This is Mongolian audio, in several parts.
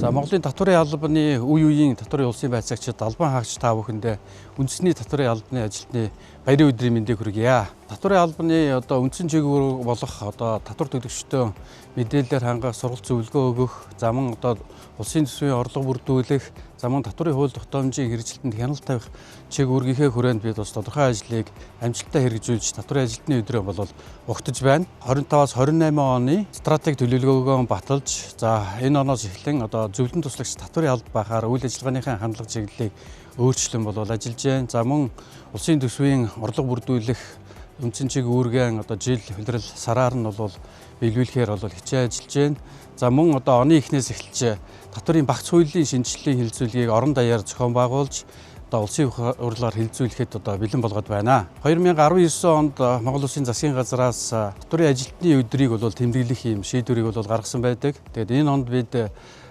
За Монголын татварын албаны үе үеийн татварын улсын байцаагчид албан хаагч та бүхэндээ үндэсний татварын албаны ажилтны баярын өдрийн мэндийг хүргье. Татварын албаны үндсэн чиглэл болох татвар төлөгчдөө мэдээлэлээр хангах, сургалт зөвлөгөө өгөх, замун улсын төсвийн орлого бүрдүүлэх, замун татварын хууль тогтоомжийн хэрэгжилтэнд хяналт тавих чиг үүргийнхээ хүрээнд бид бас тодорхой ажлыг амжилттай хэрэгжүүлж татварын ажилтны өдрөө бол угтаж байна. 25-аас 28 оны стратеги төлөвлөгөөгөө баталж, энэ оноос эхлэн зөвлөлтөнд туслагч татварын алба бахаар үйл ажиллагааныхаа хандлага чиглэлийг өөрчлөн ажиллаж байна. За мөн улсын төсвийн орлого бүрдүүлэх үндсэн чиг үүргэн жил улирал сараар нь биелүүлэхээр хичээн ажиллаж байна. За мөн оны эхнээс эхэлж татварын багц хуулийн шинжилгээний хэлэлцүүлгийг орон даяар зохион байгуулж улсын хурлаар хэлэлцүүлэхэд бэлэн болгоод байна. 2019 онд Монгол Улсын засгийн газраас татварын ажилтны өдрийг тэмдэглэх юм шийдвэрийг гаргасан байдаг. Тэгээд энэ онд бид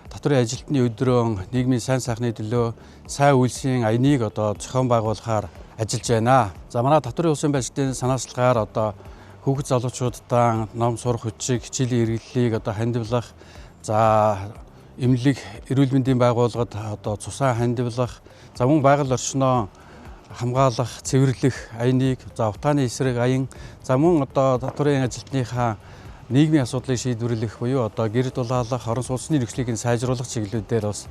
татварын ажилтны өдрөө нийгмийн сайн сайхны төлөө сайн үйлсийн аяныг зохион байгуулахаар ажиллаж байна. За манай татварын улсын байцаалтын санаачлалгаар хүүхэд залуучуудаа ном сурах хүчиг, хичээлийн эргэллийг хандивлах, эмнэлэг, эрүүл мэндийн байгууллагад цусаа хандивлах, за мөн байгаль орчноо хамгаалах, цэвэрлэх аяныг, утааны эсрэг аян, за мөн татварын ажилтныхаа нийгмийн асуудлыг шийдвэрлэх буюу гэр дулаалах, орон сууцны нөхцөлийг сайжруулах чиглэлүүдээр бас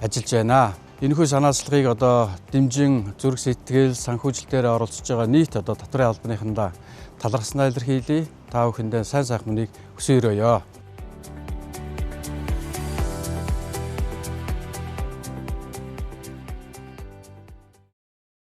ажиллаж байна. Энэхүү санаачлагыг дэмжин зүрх сэтгэл санхүүжилтээр оролцож байгаа нийт татварын албаныхандаа талархснаа илэрхийлье. Та бүхэндээ сайн сайхан хүнийг хүсье өрөөё.